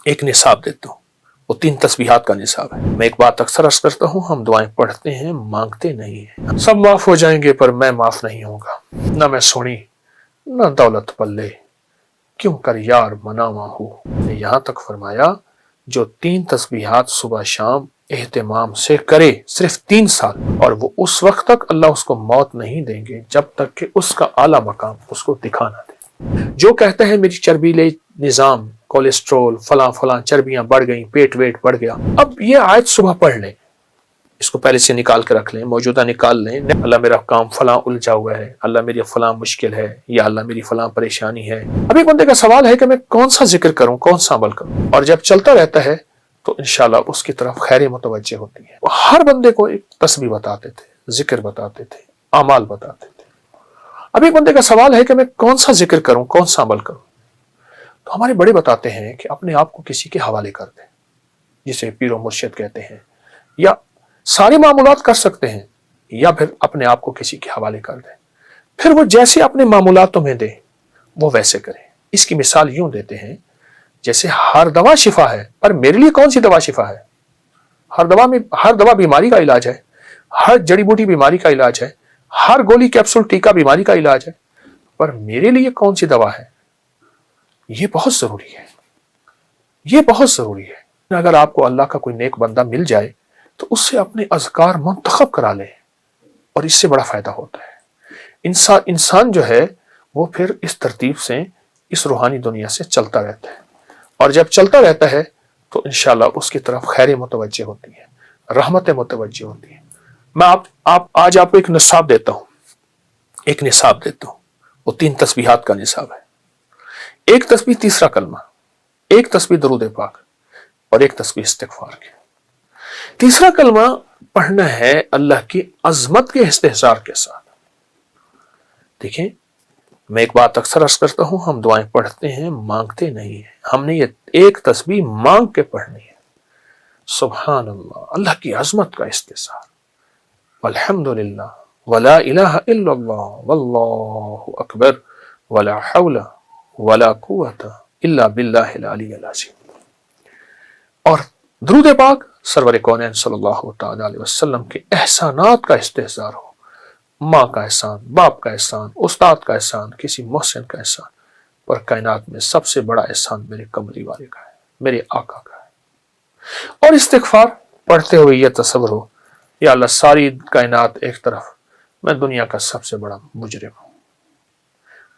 एक निसाब देता हूँ, वो 3 तस्बीहात का निसाब है। मैं एक बात अक्सर अर्ज करता हूँ, हम दुआएं पढ़ते हैं, मांगते नहीं हैं। सब माफ हो जाएंगे पर मैं माफ नहीं होगा। न मैं सोनी न दौलत पल्ले, क्यों कर यार मनावा हो। यहाँ तक फरमाया जो 3 तस्बीहात सुबह शाम एहतिमाम से करे, सिर्फ 3 साल, और वो उस वक्त तक अल्लाह उसको मौत नहीं देंगे जब तक कि उसका आला मकाम उसको दिखा ना दे। जो कहते हैं मेरी चर्बीले निजाम, कोलेस्ट्रोल, फला फला चर्बियां बढ़ गई, पेट वेट बढ़ गया, अब ये आयत सुबह पढ़ लें, इसको पहले से निकाल के रख लें, मौजूदा निकाल लें। अल्लाह मेरा काम फला उलझा हुआ है, अल्लाह मेरी फला मुश्किल है, या अल्लाह मेरी फला परेशानी है। अब एक बंदे का सवाल है कि मैं कौन सा जिक्र करूं, कौन सा अमल करूं, और जब चलता रहता है तो इंशाल्लाह उसकी तरफ खैर मुतवज्जे होती है। वो हर बंदे को एक तस्बीह बताते थे, जिक्र बताते थे, अमाल बताते थे। अब एक बंदे का सवाल है कि मैं कौन सा जिक्र करूं, कौन सा अमल करूं, तो हमारे बड़े बताते हैं कि अपने आप को किसी के हवाले कर दें, जिसे पीरो मुर्शिद कहते हैं, या सारी मामूलात कर सकते हैं, या फिर अपने आप को किसी के हवाले कर दें, फिर वो जैसे अपने मामूलात तुम्हें दे वो वैसे करें। इसकी मिसाल यूं देते हैं जैसे हर दवा शिफा है, पर मेरे लिए कौन सी दवा शिफा है। हर दवा बीमारी का इलाज है, हर जड़ी बूटी बीमारी का इलाज है, हर गोली कैप्सूल टीका बीमारी का इलाज है, पर मेरे लिए कौन सी दवा है, ये बहुत जरूरी है, ये बहुत जरूरी है। अगर आपको अल्लाह का कोई नेक बंदा मिल जाए तो उससे अपने अज़कार मुंतखब करा ले, और इससे बड़ा फायदा होता है। इंसान जो है वो फिर इस तरतीब से इस रूहानी दुनिया से चलता रहता है, और जब चलता रहता है तो इंशाल्लाह उसकी तरफ खैर मुतवज्जे होती है, रहमतें मुतवज्जे होती है। मैं आज आपको एक निसाब देता हूँ, एक निसाब देता हूँ, वो 3 तस्बीहात का निसाब है। एक तस्बीह तीसरा कलमा, एक तस्बीह दरूद पाक, और एक तस्बीह इस्तिग़फ़ार की। तीसरा कलमा पढ़ना है अल्लाह की अजमत के इस्तेहज़ार के साथ। देखें, मैं एक बात अक्सर अर्ज करता हूं, हम दुआएं पढ़ते हैं, मांगते नहीं है। हमने ये एक तस्बीह मांग के पढ़नी है। सुभान अल्लाह, अल्लाह की अजमत का इस्तेहज़ार, अल्हम्दुलिल्लाह, वला इलाहा इल्लल्लाह, वल्लाहु अकबर, वला हौला वला कुव्वता इल्ला बिल्लाहिल अलिय्यिल अज़ीम। और दुरूद पाक सरवर कौनैन सल्लल्लाहु तआला अलैहि वसल्लम के एहसानात का इस्तेहज़ार हो। माँ का एहसान, बाप का एहसान, उस्ताद का एहसान, किसी मोहसिन का एहसान, पर कायनात में सबसे बड़ा एहसान मेरे कमरी वाले का है, मेरे आका का है। और इस्तिग़फ़ार पढ़ते हुए यह तसव्वुर हो, या अल्लाह सारी कायनात एक तरफ, मैं दुनिया का सबसे बड़ा मुजरिम हूँ,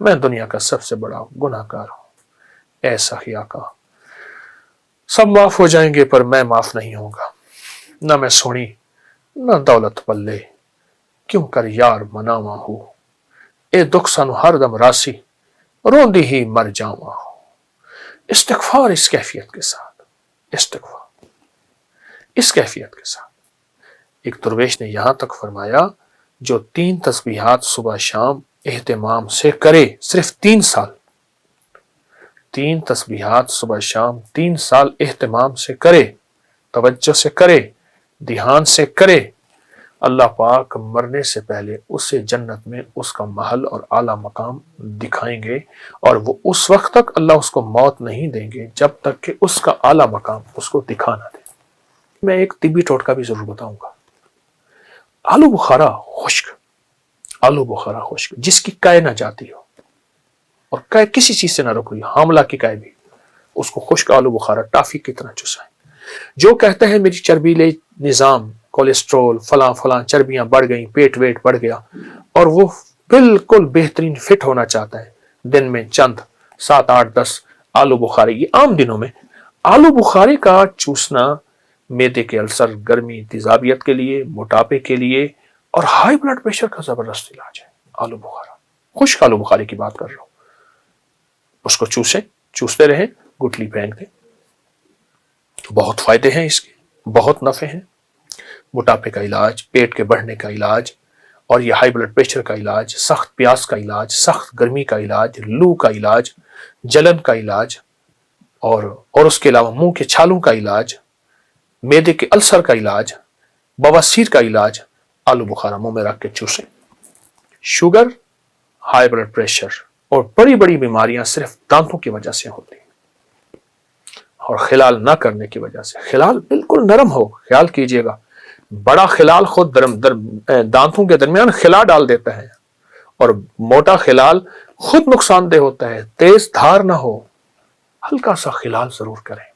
मैं दुनिया का सबसे बड़ा गुनाहगार हूँ। ऐसा ही आका, सब माफ हो जाएंगे पर मैं माफ नहीं होगा। न मैं सोनी न दौलत पल्ले, क्यों कर यार मनावा हो। ए दुख सानू हर दम रासी, रोंदी ही मर जावा हो। इस्तिग़फ़ार इस कैफियत के साथ, इस्तिग़फ़ार इस कैफियत के साथ। एक दरवेश ने यहां तक फरमाया जो 3 तस्बीहात सुबह शाम एहतिमाम से करे, सिर्फ 3 साल, 3 तस्बीहात सुबह शाम 3 साल एहतिमाम से करे, तवज्जो से करे, ध्यान से करे, अल्लाह पाक मरने से पहले उसे जन्नत में उसका महल और आला मकाम दिखाएंगे, और वो उस वक्त तक अल्लाह उसको मौत नहीं देंगे जब तक कि उसका आला मकाम उसको दिखा ना दे। मैं एक तिब्बी टोटका भी जरूर बताऊंगा। आलू बुखारा खुश्क, आलू बुखारा खुश्क, जिसकी कै ना जाती हो और कै किसी चीज से ना रुक रही, हामला की कै भी, उसको खुश्क आलू बुखारा टाफी की तरह चुसाएं। जो कहते हैं मेरी चर्बीले निजाम, कोलेस्ट्रोल, फला फला चर्बियां बढ़ गई, पेट वेट बढ़ गया, और वो बिल्कुल बेहतरीन फिट होना चाहता है, दिन में चंद 7, 8, 10 आलू बुखारे, ये आम दिनों में आलू बुखारे का चूसना मैदे के अल्सर, गर्मी, तेजाबियत के लिए, मोटापे के लिए, और हाई ब्लड प्रेशर का जबरदस्त इलाज है। आलू बुखारा, खुश्क आलू बुखारे की बात कर रहा हूं। उसको चूसते रहे, गुठली फेंक दे, बहुत फायदे हैं इसके, बहुत नफे हैं। मोटापे का इलाज, पेट के बढ़ने का इलाज, और ये हाई ब्लड प्रेशर का इलाज, सख्त प्यास का इलाज, सख्त गर्मी का इलाज, लू का इलाज, जलन का इलाज, और उसके अलावा मुंह के छालों का इलाज, मैदे के अल्सर का इलाज, बवासीर का इलाज, आलू बुखारा मुंह में रख के चूसें। शुगर, हाई ब्लड प्रेशर और बड़ी बड़ी बीमारियां सिर्फ दांतों की वजह से होती हैं। اور خلال نہ کرنے کی وجہ سے. خلال بالکل نرم ہو, خیال کیجئے گا بڑا خلال خود دانتوں کے درمیان خلا ڈال دیتا ہے, اور موٹا خلال خود نقصان دہ ہوتا ہے. تیز دھار نہ ہو, ہلکا سا خلال ضرور کریں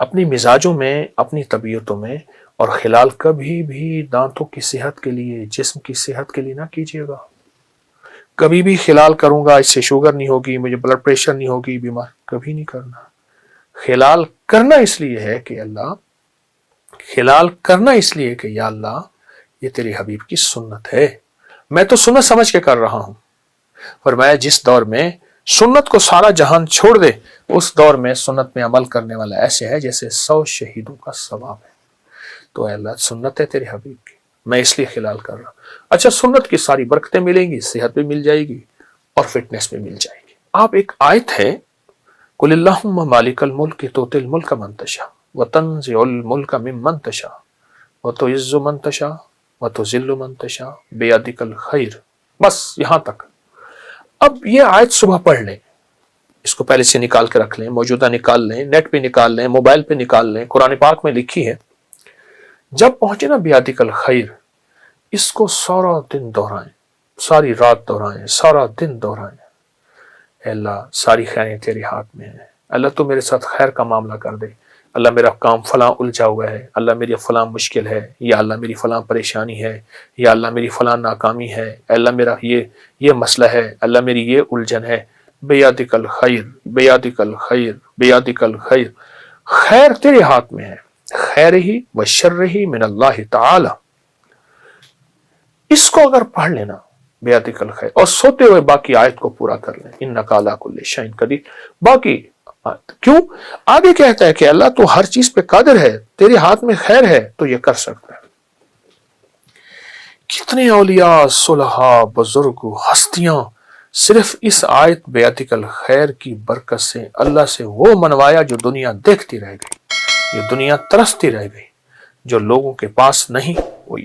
اپنی مزاجوں میں, اپنی طبیعتوں میں. اور خلال کبھی بھی دانتوں کی صحت کے لیے, جسم کی صحت کے لیے نہ کیجیے گا. کبھی بھی خلال کروں گا اس سے شوگر نہیں ہوگی, مجھے بلڈ پریشر نہیں ہوگی, بیمار, کبھی نہیں کرنا. خلال کرنا اس لیے ہے کہ اللہ, خلال کرنا اس لیے کہ یا اللہ یہ تیری حبیب کی سنت ہے, میں تو سنت سمجھ کے کر رہا ہوں. فرمایا جس دور میں سنت کو سارا جہان چھوڑ دے, اس دور میں سنت میں عمل کرنے والا ایسے ہے جیسے 100 شہیدوں کا ثواب ہے. تو اے اللہ سنت ہے تیرے حبیب کی, میں اس لیے خلال کر رہا ہوں. اچھا, سنت کی ساری برکتیں ملیں گی, صحت بھی مل جائے گی اور فٹنس بھی مل جائے گی. آپ ایک آیت ہے, قل اللہم مالک الملک تؤتی الملک من تشاء وتنزع الملک ممن تشاء وتعز من تشاء وتذل من تشاء بیدک الخیر. بس یہاں تک. اب یہ آیت صبح پڑھ لیں, اس کو پہلے سے نکال کے رکھ لیں, موجودہ نکال لیں, نیٹ پہ نکال لیں, موبائل پہ نکال لیں, قرآن پاک میں لکھی ہے. جب پہنچے نا بیدک الخیر, اس کو سارا دن دہرائیں, ساری رات دہرائیں, سارا دن دہرائیں. اے اللہ ساری خیریں تیرے ہاتھ میں ہیں, اللہ تو میرے ساتھ خیر کا معاملہ کر دے. اللہ میرا کام فلاں الجھا ہوا ہے, اللہ میری فلاں مشکل ہے, یا اللہ میری فلاں پریشانی ہے, یا اللہ میری فلاں ناکامی ہے, اللہ میرا یہ مسئلہ ہے, اللہ میری یہ الجھن ہے. بیدک الخیر, بیدک الخیر, بیدک الخیر. خیر تیرے ہاتھ میں ہے, خیر ہی و شر ہی من اللہ تعالی. اس کو اگر پڑھ لینا بیدک الخیر, اور سوتے ہوئے باقی آیت کو پورا کر لیں, انک علی کل شیء قدیر. باقی کیوں آگے کہتا ہے کہ اللہ تو ہر چیز پہ قادر ہے, تیرے ہاتھ میں خیر ہے تو یہ کر سکتا ہے. کتنے اولیاء, صلحاء, بزرگ, ہستیاں صرف اس آیت بیدک الخیر کی برکت سے اللہ سے وہ منوایا جو دنیا دیکھتی رہ گئی, یہ دنیا ترستی رہ گئی, جو لوگوں کے پاس نہیں وہ